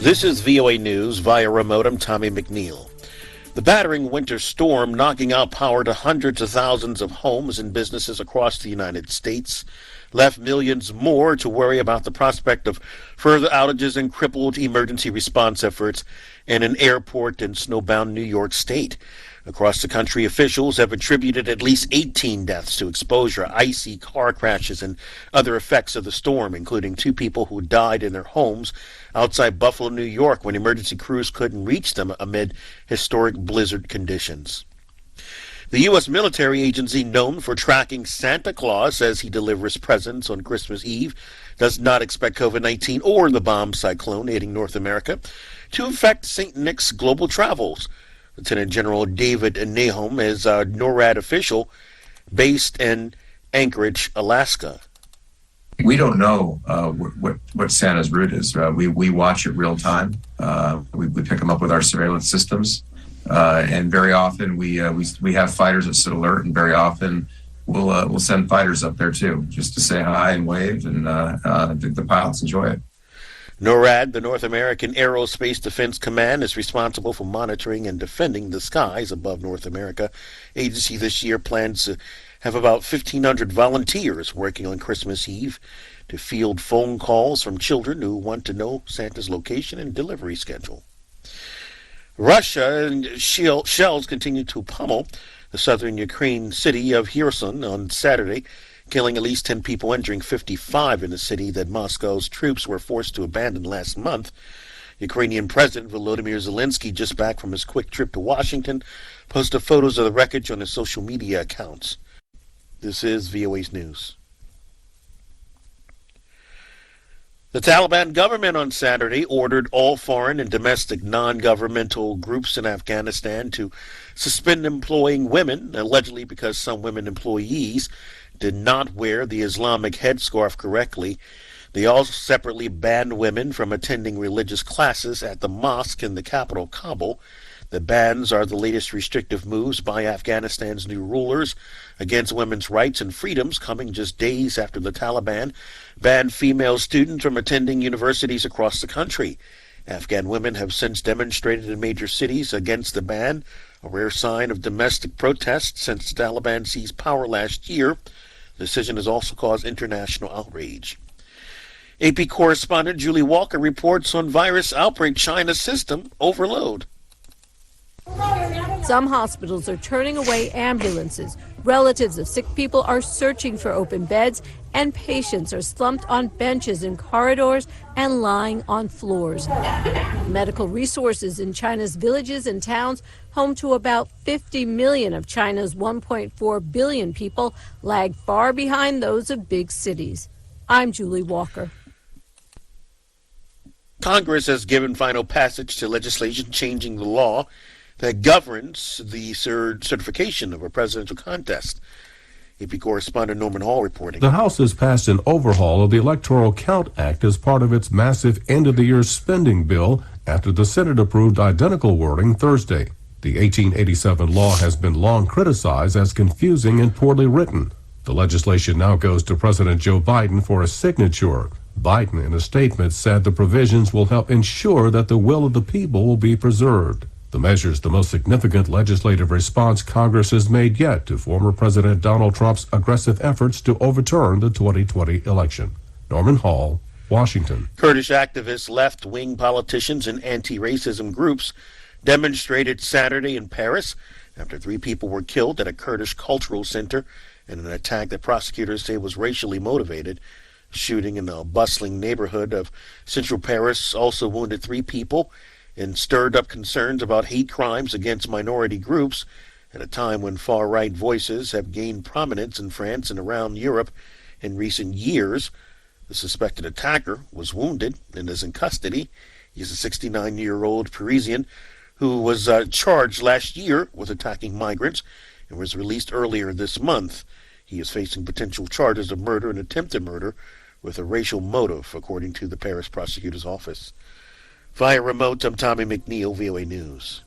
This is VOA News via remote. I'm Tommy McNeil. The battering winter storm knocking out power to hundreds of thousands of homes and businesses across the United States left millions more to worry about the prospect of further outages and crippled emergency response efforts in an airport in snowbound New York State. Across the country, officials have attributed at least 18 deaths to exposure, icy car crashes, and other effects of the storm, including 2 people who died in their homes outside Buffalo, New York, when emergency crews couldn't reach them amid historic blizzard conditions. The U.S. military agency known for tracking Santa Claus as he delivers presents on Christmas Eve does not expect COVID-19 or the bomb cyclone hitting North America to affect St. Nick's global travels. Lieutenant General David Nahom is a NORAD official based in Anchorage, Alaska. We don't know what Santa's route is. We watch it real time. We pick them up with our surveillance systems, and very often we have fighters that sit alert, and very often we'll send fighters up there too, just to say hi and wave, and the pilots enjoy it. NORAD, the North American Aerospace Defense Command, is responsible for monitoring and defending the skies above North America. Agency this year plans to have about 1,500 volunteers working on Christmas Eve to field phone calls from children who want to know Santa's location and delivery schedule. Russia and shells continue to pummel the southern Ukraine city of Kherson on Saturday, killing at least 10 people, injuring 55 in the city that Moscow's troops were forced to abandon last month. Ukrainian President Volodymyr Zelensky, just back from his quick trip to Washington, posted photos of the wreckage on his social media accounts. This is VOA's News. The Taliban government on Saturday ordered all foreign and domestic non-governmental groups in Afghanistan to suspend employing women, allegedly because some women employees did not wear the Islamic headscarf correctly. They also separately banned women from attending religious classes at the mosque in the capital, Kabul. The bans are the latest restrictive moves by Afghanistan's new rulers against women's rights and freedoms, coming just days after the Taliban banned female students from attending universities across the country. Afghan women have since demonstrated in major cities against the ban, a rare sign of domestic protest since the Taliban seized power last year. The decision has also caused international outrage. AP correspondent Julie Walker reports on virus outbreak, China system overload. Some hospitals are turning away ambulances. Relatives of sick people are searching for open beds, and patients are slumped on benches in corridors and lying on floors. Medical resources in China's villages and towns, home to about 50 million of China's 1.4 billion people, lag far behind those of big cities. I'm Julie Walker. Congress has given final passage to legislation changing the law that governs the certification of a presidential contest. AP correspondent Norman Hall reporting. The House has passed an overhaul of the Electoral Count Act as part of its massive end-of-the-year spending bill after the Senate approved identical wording Thursday. The 1887 law has been long criticized as confusing and poorly written. The legislation now goes to President Joe Biden for a signature. Biden, in a statement, said the provisions will help ensure that the will of the people will be preserved. The measure is the most significant legislative response Congress has made yet to former President Donald Trump's aggressive efforts to overturn the 2020 election. Norman Hall, Washington. Kurdish activists, left-wing politicians, and anti-racism groups demonstrated Saturday in Paris after 3 people were killed at a Kurdish cultural center in an attack that prosecutors say was racially motivated. Shooting in a bustling neighborhood of central Paris also wounded 3 people and stirred up concerns about hate crimes against minority groups at a time when far-right voices have gained prominence in France and around Europe in recent years. The suspected attacker was wounded and is in custody. He's a 69-year-old Parisian who was charged last year with attacking migrants and was released earlier this month. He is facing potential charges of murder and attempted murder with a racial motive, according to the Paris prosecutor's office. Via remote, I'm Tommy McNeil, VOA News.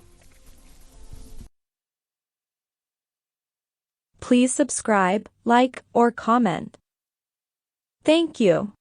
Please subscribe, like, or comment. Thank you.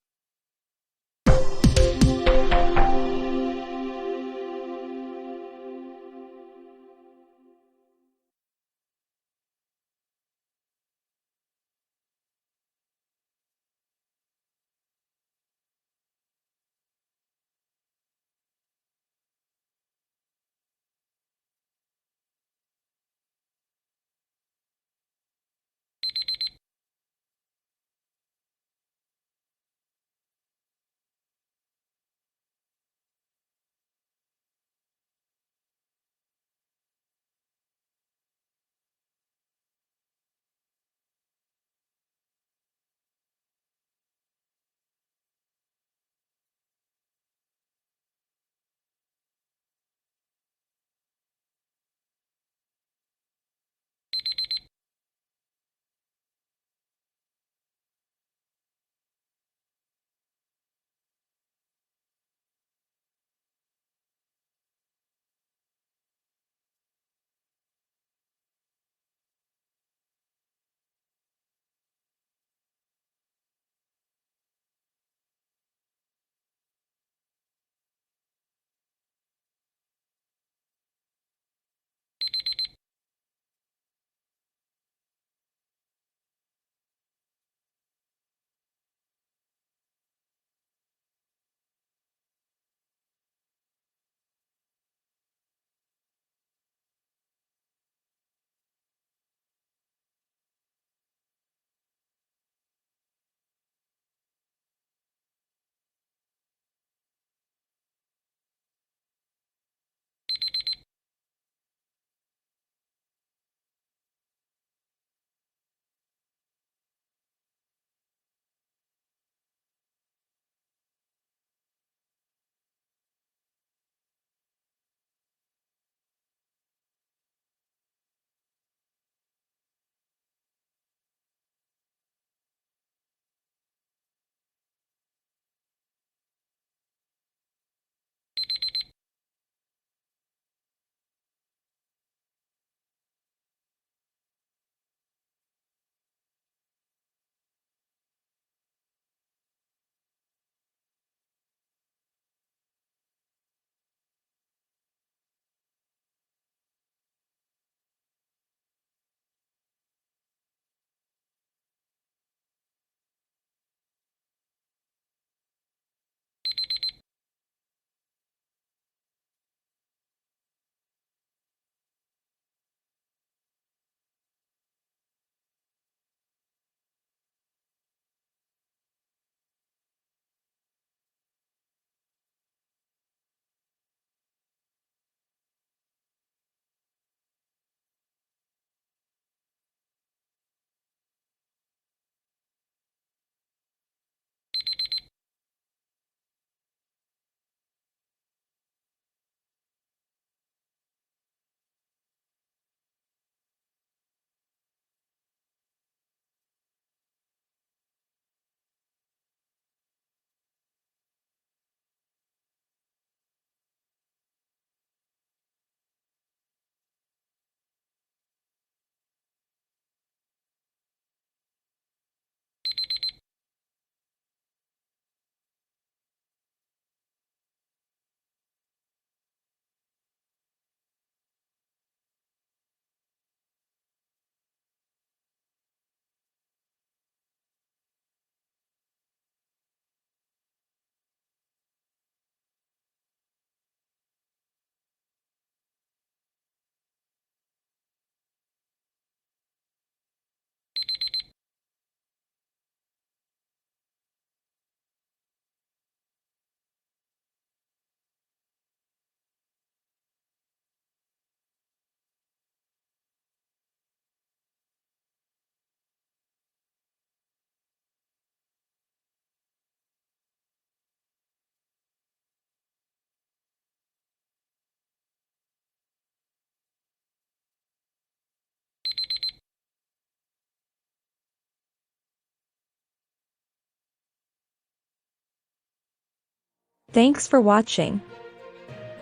Thanks for watching.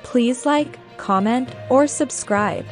Please like, comment, or subscribe.